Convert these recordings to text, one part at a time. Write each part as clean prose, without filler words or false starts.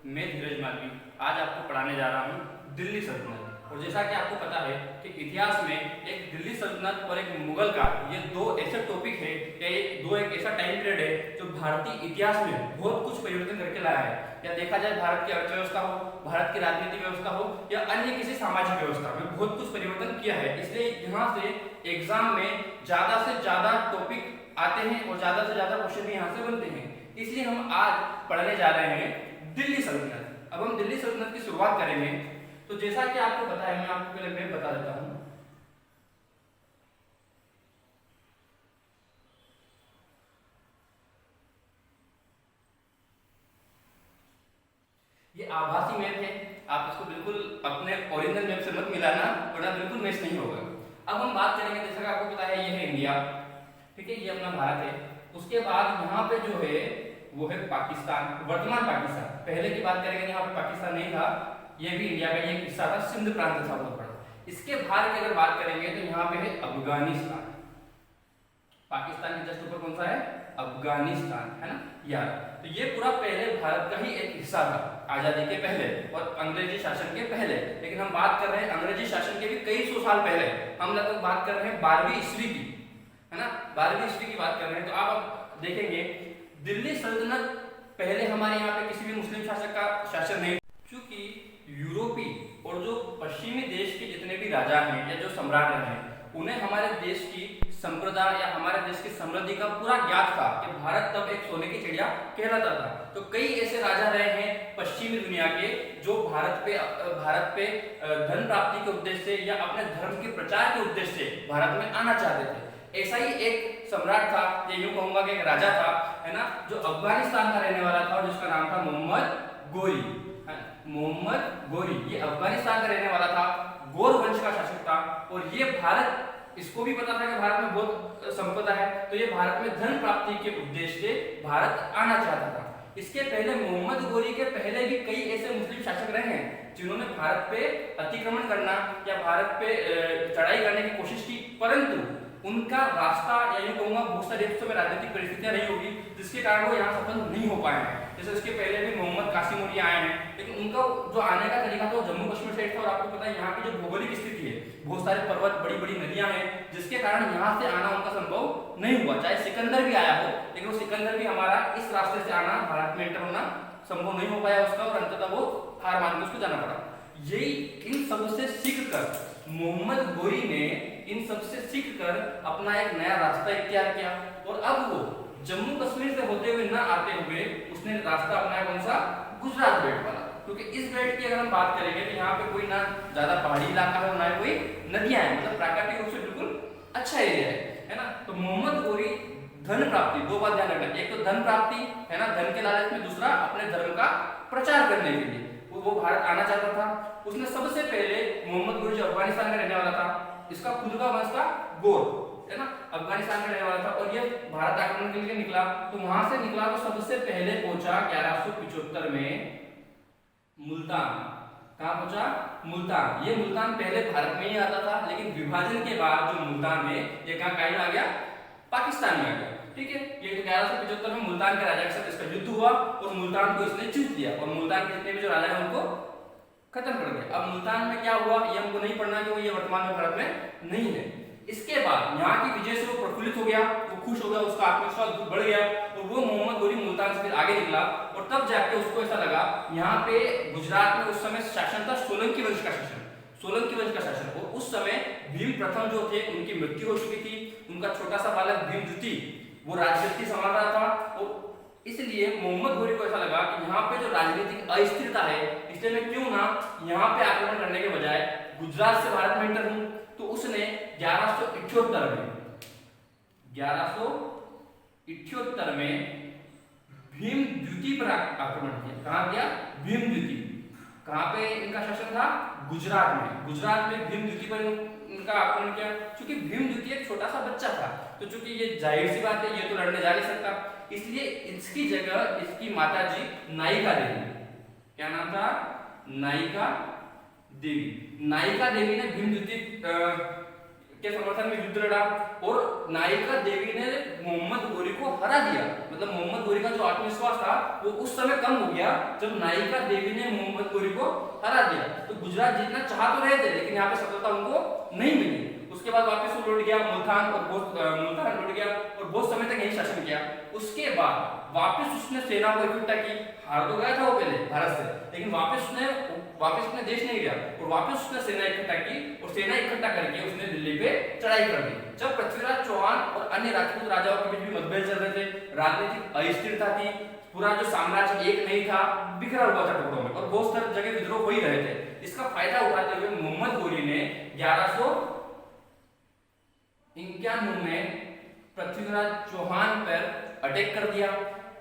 मैं धीरज मालवी आज आपको पढ़ाने जा रहा हूँ दिल्ली सल्तनत। और जैसा कि आपको पता है कि इतिहास में एक दिल्ली सल्तनत और एक मुगल का, ये दो ऐसे टॉपिक है या दो एक ऐसा टाइम पीरियड है जो भारतीय इतिहास में बहुत कुछ परिवर्तन करके लाया है। या देखा जाए भारत की अर्थव्यवस्था हो, भारत की राजनीतिक व्यवस्था हो या अन्य किसी सामाजिक व्यवस्था में बहुत कुछ परिवर्तन किया है। इसलिए यहाँ से एग्जाम में ज्यादा से ज्यादा टॉपिक आते हैं और ज्यादा से ज्यादा क्वेश्चन भी यहाँ से बनते हैं। इसलिए हम आज पढ़ने जा रहे हैं दिल्ली सल्तनत। अब हम दिल्ली सल्तनत की शुरुआत करेंगे। तो जैसा कि आपको पता है, मैं आपको पहले मैप बता देता हूं। ये आभासी मैप है, आप इसको बिल्कुल अपने ओरिजिनल मैप से मत मिलाना वरना बिल्कुल मैच नहीं होगा। अब हम बात करेंगे, जैसा कि आपको पता है ये है इंडिया, ठीक है, ये अपना भारत है। उसके बाद यहाँ पे जो है वो है पाकिस्तान, वर्तमान पाकिस्तान। पहले की बात करेंगे यहाँ पे पाकिस्तान नहीं था, ये भी इंडिया का ये हिस्सा था, सिंध प्रांत था बहुत बड़ा। इसके बाहर की अगर बात करेंगे तो यहाँ पे है अफगानिस्तान। पाकिस्तान के जस्ट ऊपर कौन सा है? अफगानिस्तान, है ना यार। तो ये पूरा पहले भारत का ही एक हिस्सा था आजादी के पहले और अंग्रेजी शासन के पहले। लेकिन हम बात कर रहे हैं अंग्रेजी शासन के भी कई सौ साल पहले, हम लगभग बात कर रहे हैं 12वीं ईस्वी की, है ना, 12वीं ईस्वी की बात कर रहे हैं। तो आप देखेंगे दिल्ली सल्तनत पहले हमारे यहाँ पे किसी भी मुस्लिम शासक का शासन नहीं, क्योंकि यूरोपीय और जो पश्चिमी देश के जितने भी राजा हैं या जो सम्राट रहे हैं उन्हें हमारे देश की संप्रदा या हमारे देश की समृद्धि का पूरा ज्ञात था कि भारत तब एक सोने की चिड़िया कहलाता था। तो कई ऐसे राजा रहे हैं पश्चिमी दुनिया के जो भारत पे धन प्राप्ति के उद्देश्य से या अपने धर्म के प्रचार के उद्देश्य से भारत में आना चाहते थे। ऐसा ही एक सम्राट था, ये यूं कहूंगा कि एक राजा था, है ना, जो अफगानिस्तान का रहने वाला था और जिसका नाम था मोहम्मद गोरी। मोहम्मद गोरी ये अफगानिस्तान का रहने वाला था, गोर वंश का शासक था। और ये भारत, इसको भी पता था कि भारत में बहुत संपदा है, तो ये भारत में धन प्राप्ति के उद्देश्य से भारत आना चाहता था। इसके पहले मोहम्मद गोरी के पहले भी कई ऐसे मुस्लिम शासक रहे हैं जिन्होंने भारत पे अतिक्रमण करना या भारत पे चढ़ाई करने की कोशिश की, परंतु उनका रास्ता या यूं कहूंगा बहुत सारे हिस्सों में राजनीतिक परिस्थितियां रही होगी जिसके कारण वो यहाँ सफल नहीं हो पाए हैं। जैसे इसके पहले भी मोहम्मद कासिम औली आए हैं, लेकिन उनका जो आने का तरीका था वो जम्मू कश्मीर साइड था। और आपको पता है यहाँ की जो भौगोलिक स्थिति है, बहुत सारे पर्वत, बड़ी बड़ी नदियां हैं, जिसके कारण यहाँ से आना उनका संभव नहीं हुआ। चाहे सिकंदर भी आया हो, लेकिन वो सिकंदर भी हमारा इस रास्ते से आना, भारत में एंटर होना संभव नहीं हो पाया उसका, और अंततः वो हार मान के उसको जाना पड़ा। यही इन सबसे सीख कर मोहम्मद गोरी ने इन सबसे सीख कर अपना एक नया रास्ता इख्तियार किया। और अब वो जम्मू कश्मीर से होते हुए ना आते हुए उसने रास्ता अपनाया कौन सा? गुजरात बेल्ट वाला। क्योंकि इस बेल्ट की अगर हम बात करेंगे तो यहाँ पे कोई ना ज्यादा पहाड़ी इलाका है, ना कोई नदियां हैं, मतलब प्राकृतिक रूप से बिल्कुल अच्छा एरिया है ना। तो मोहम्मद गोरी धन प्राप्ति, दो बात ध्यान रखना, एक तो धन प्राप्ति है ना, धन के लालच में, दूसरा अपने धर्म का प्रचार करने के लिए वो भारत आना चाहता था। उसने सबसे पहले मोहम्मद गोरी जो अफगानिस्तान का रहने वाला था, इसका खुद का वंश था गोर, है ना, अफगानिस्तान का रहने वाला था, और ये भारत आक्रमण के लिए निकला। तो वहां से निकला तो सबसे पहले पहुंचा 1175 में मुल्तान। कहां पहुंचा? मुल्तान। ये मुल्तान पहले भारत में ही आता था, लेकिन विभाजन के बाद जो मुल्तान है ये कहां आ गया? पाकिस्तान में आ गया, ठीक है। ये 1175 में मुल्तान के राजा के साथ इसका युद्ध हुआ और मुल्तान को इसने जीत लिया, और मुल्तान के जितने भी जो राजा हैं उनको खत्म कर दिया। अब मुल्तान में क्या हुआ ये हमको नहीं पढ़ना, कि वो ये वर्तमान में भारत में नहीं है। इसके बाद यहाँ की विजय से वो प्रफुल्लित हो गया, वो खुश हो गया, उसका आत्मविश्वास बढ़ गया, और वो मोहम्मद गोरी मुल्तान से फिर आगे निकला। और तब जाके उसको ऐसा लगा, यहाँ पे गुजरात में उस समय शासन था सोलंकी वंश का शासन, सोलंकी वंश का शासन। और उस समय भीम प्रथम जो थे उनकी मृत्यु हो चुकी थी, उनका छोटा सा बालक भीमद्वितीय वो राजगद्दी संभाल रहा था। और इसलिए मोहम्मद गोरी को ऐसा लगा कि यहाँ पे जो राजनीतिक अस्थिरता है, इसलिए मैं क्यों ना यहाँ पे आक्रमण करने के बजाय गुजरात से भारत में एंटर हूं। तो उसने 1178 में भीमद्वितीय पर आक्रमण किया। कहां किया? भीमद्वितीय। कहां पे इनका शासन था? गुजरात में। गुजरात में भीमद्वितीय पर इनका आक्रमण किया। क्योंकि भीमद्वितीय एक छोटा सा बच्चा था, तो चूंकि ये जाहिर सी बात है ये तो लड़ने जा नहीं सकता, इसलिए इसकी जगह इसकी माता जी नायिका देवी, क्या नाम था? नायिका देवी। नायिका देवी ने भीमद्वितीय के समर्थन में युद्ध लड़ा और नायिका देवी ने मोहम्मद गोरी को हरा दिया। मतलब मोहम्मद गोरी का जो आत्मविश्वास था वो उस समय कम हो गया जब नायिका देवी ने मोहम्मद गोरी को हरा दिया। तो गुजरात जीतना चाह तो रहे थे लेकिन यहाँ पे सफलता उनको नहीं मिली। उसके बाद वापस वो लौट गया मुल्तान मुल्तान लौट गया और बहुत समय तक यही शासन किया। उसके बाद वापस उसने सेना को इकट्ठा की। हार तो गया था वो पहले भारत से, लेकिन वापस उसने देश नहीं गया और वापस उसने सेना इकट्ठा की और सेना इकट्ठा करके उसने दिल्ली पे चढ़ाई कर दी। जब पृथ्वीराज चौहान और अन्य राजपूत राजाओं के बीच भी मतभेद चल रहे थे, राजनीतिक अस्थिरता थी, पूरा जो साम्राज्य एक नहीं था, बिखरा हुआ था टुकड़ों में और बहुत सारी जगह विद्रोह हो ही रहे थे। इसका फायदा उठाते हुए मोहम्मद गोरी ने 1191 में पृथ्वीराज चौहान पर अटैक कर दिया।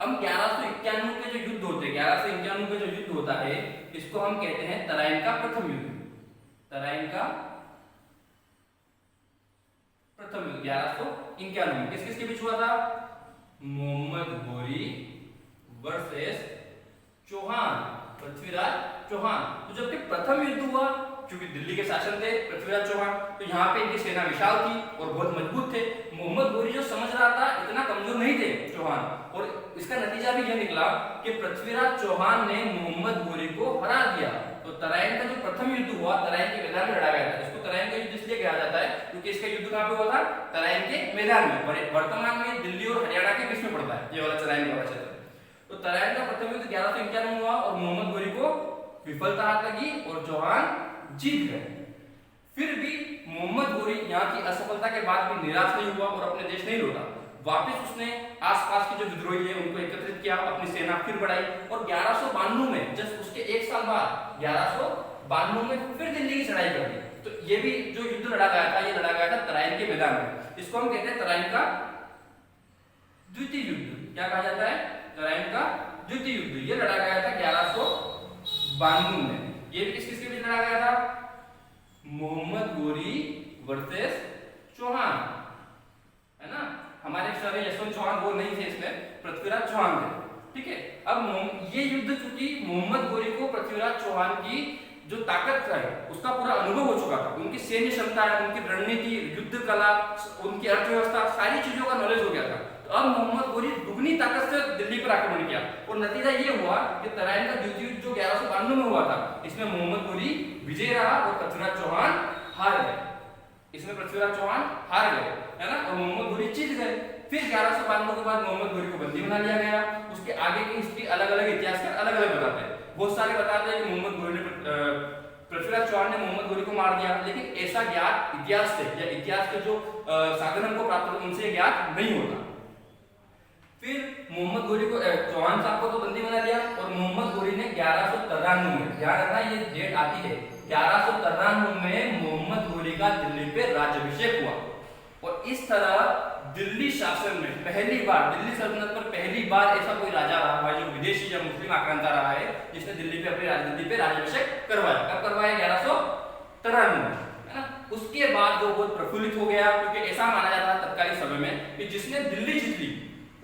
अब 1191 के जो युद्ध होते हैं, 1191 का जो युद्ध होता है, इसको हम कहते हैं तराइन का प्रथम युद्ध। तराइन का प्रथम युद्ध 1191 में किस किस के बीच हुआ था? मोहम्मद गोरी वर्सेस चौहान, पृथ्वीराज चौहान। तो जबकि प्रथम युद्ध हुआ, क्योंकि दिल्ली के शासन थे पृथ्वीराज चौहान, तो यहाँ पे इनकी सेना विशाल थी और बहुत मजबूत थे। मोहम्मद गोरी जो समझ रहा था इतना कमजोर नहीं थे चौहान, और इसका नतीजा भी यह निकला कि पृथ्वीराज चौहान ने मोहम्मद गोरी को हरा दिया। तो तराइन का जो प्रथम युद्ध हुआ तराइन के मैदान में लड़ा गया था। इसको तराइन का युद्ध इसलिए कहा जाता है क्योंकि इसका युद्ध कहाँ पे हुआ था? तराइन के मैदान में। वर्तमान में दिल्ली और हरियाणा के बीच में पड़ता है ये वाला तराइन वाला क्षेत्र। तो तराइन का प्रथम युद्ध 1191 में हुआ और मोहम्मद गोरी को विफलता हाथ लगी और चौहान जीत गए। फिर भी मोहम्मद गोरी यहाँ की असफलता के बाद भी निराश नहीं हुआ और अपने देश नहीं लौटा। वापस उसने आसपास के जो विद्रोही है उनको एकत्रित किया, अपनी सेना फिर बढ़ाई और 1192 में जस्ट उसके एक साल बाद 1192 में फिर दिल्ली की चढ़ाई कर दी। तो ये भी जो युद्ध लड़ा गया था, ये लड़ा गया था तराइन के मैदान में। इसको हम कहते हैं तराइन का द्वितीय युद्ध। क्या कहा जाता है? तराइन का द्वितीय युद्ध। ये लड़ा गया था 1192 में। ये भी किस किसके बीच लड़ा गया था? मोहम्मद गोरी वर्सेस चौहान, है ना। हमारे सर यशवंत चौहान वो नहीं थे, इसमें पृथ्वीराज चौहान थे। ठीक है, अब ये युद्ध चूंकि मोहम्मद गोरी को पृथ्वीराज चौहान की जो ताकत है उसका पूरा अनुभव हो चुका था, उनकी सैन्य क्षमता, उनकी रणनीति, युद्ध कला, उनकी अर्थव्यवस्था, सारी चीजों का नॉलेज हो गया था। तो अब मोहम्मद गोरी दुगनी ताकत से दिल्ली पर आक्रमण किया और नतीजा ये हुआ कि तराइन का द्वितीय युद्ध जो 1192 में हुआ था, इसमें मोहम्मद गोरी विजय रहा और पृथ्वीराज चौहान हार गए। इसमें पृथ्वीराज चौहान हार गए, है ना, और मोहम्मद गोरी जीत गए। फिर 1192 के बाद मोहम्मद गोरी को बंदी बना लिया गया। उसके आगे की हिस्ट्री अलग अलग इतिहासकार अलग अलग बताते हैं। बहुत सारे बताते हैं कि मोहम्मद गोरी ने पृथ्वीराज चौहान ने मोहम्मद गोरी को मार दिया, लेकिन ऐसा ज्ञात इतिहास से या इतिहास के जो साधन हमको प्राप्त होते उनसे ज्ञात नहीं होता। फिर मोहम्मद गोरी को चौहान साहब को तो बंदी बना लिया और मोहम्मद गोरी ने 1193 में, ध्यान रखना ये डेट आती है, 1193 में मोहम्मद गोरी का दिल्ली पे राज्याभिषेक हुआ। और इस तरह दिल्ली शासन में पहली बार, दिल्ली सल्तनत पर पहली बार ऐसा कोई राजा रहा है जो विदेशी या मुस्लिम आक्रांता रहा है जिसने दिल्ली पे अपनी राजनीति पे राज्याभिषेक करवाया। कब करवाया? 1193 में, है ना। उसके बाद वो बहुत प्रफुल्लित हो गया क्योंकि ऐसा माना जाता है तत्कालीन समय में कि जिसने दिल्ली जीत ली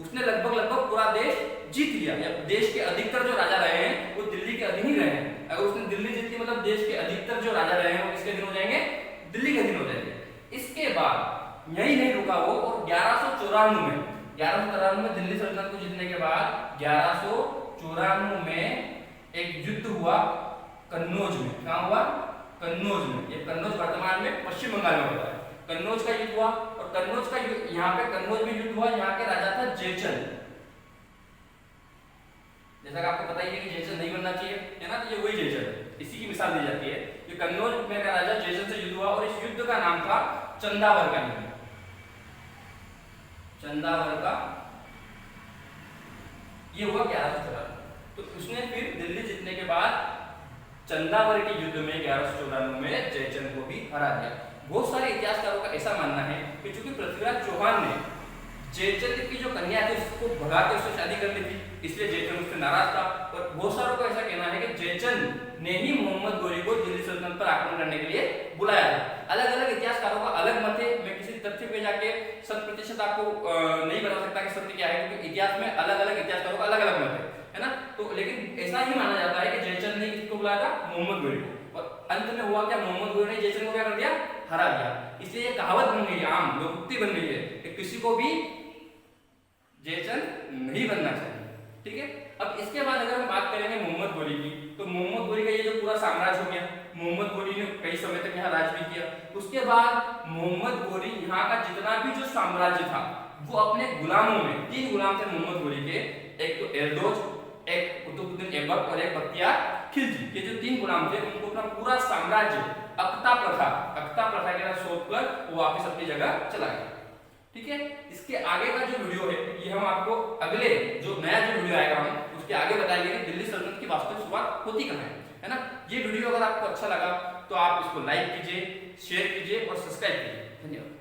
उसने लगभग पूरा देश जीत लिया। या देश के अधिकतर जो राजा रहे हैं वो दिल्ली के अधीन ही रहे हैं। अगर उसने दिल्ली जीत ली मतलब देश के अधिकतर जो राजा रहे हैं वो किसके अधीन हो जाएंगे? दिल्ली के अधीन हो जाएंगे। इसके बाद यही नहीं रुका वो और 1194 में दिल्ली सल्तनत को जीतने के बाद 1194 में एक युद्ध हुआ कन्नौज में। कहाँ हुआ? कन्नौज में। ये कन्नौज वर्तमान में पश्चिम बंगाल में होता है। कन्नौज का युद्ध हुआ और कन्नौज का यहाँ पे कन्नौज में युद्ध हुआ। यहाँ के राजा था जयचंद। जैसा कि आपको पता ही है कि जयचंद नहीं बनना चाहिए, है ना, तो ये वही जयचंद है, इसी की मिसाल दी जाती है। ये कन्नौज में का राजा जयचंद से युद्ध हुआ और इस युद्ध का नाम था चंदावर का युद्ध। चंदावर का ये हुआ 1194। तो उसने फिर दिल्ली जीतने के बाद चंदावर के युद्ध में 1194 में जयचंद को भी हरा दिया। बहुत सारे इतिहासकारों का ऐसा मानना है कि चूंकि पृथ्वीराज चौहान ने जयचंद की जो कन्या थी उसको भगा के उससे शादी कर ली थी, इसलिए जयचंद उससे नाराज था। और बहुत सारों को ऐसा कहना है कि जयचंद ने ही मोहम्मद गोरी को दिल्ली सल्तनत पर आक्रमण करने के लिए बुलाया था। अलग अलग इतिहासकारों का अलग मत है। मैं किसी तथ्य पे जाके 100% आपको नहीं बता सकता कि सत्य क्या है, क्योंकि इतिहास में अलग अलग इतिहासकारों का अलग अलग मत है ना। तो लेकिन ऐसा ही माना जाता है कि जयचंद ने किसको बुलाया था? मोहम्मद गोरी को। और अंत में हुआ क्या? मोहम्मद गोरी ने जयचंद को क्या कर दिया? हरा दिया। इसलिए ये कहावत बन गई है, आम लोकोक्ति बन गई है कि किसी को भी जयचंद नहीं बनना चाहिए। ठीक है, अब इसके बाद अगर हम बात करेंगे मोहम्मद गोरी की, तो मोहम्मद गोरी का ये जो पूरा साम्राज्य हो गया, मोहम्मद गोरी ने कई समय तक यहाँ राज भी किया। उसके बाद मोहम्मद गोरी यहाँ का जितना भी जो साम्राज्य था वो अपने गुलामों में, 3 गुलाम थे मोहम्मद गोरी के, एक तो एरदोज, एक कुतुबुद्दीन ऐबक और एक बख्तियार खिलजी, ये जो 3 गुलाम थे उनको अपना पूरा साम्राज्य अख्ता प्रथा के साथ सौंप कर वो वापस अपनी जगह चला गया। ठीक है, इसके आगे का जो वीडियो है ये हम आपको अगले जो नया जो वीडियो आएगा हम उसके आगे बताएंगे कि दिल्ली सल्तनत की वास्तविक शुरुआत होती कहाँ है ना। ये वीडियो अगर आपको अच्छा लगा तो आप इसको लाइक कीजिए, शेयर कीजिए और सब्सक्राइब कीजिए। धन्यवाद।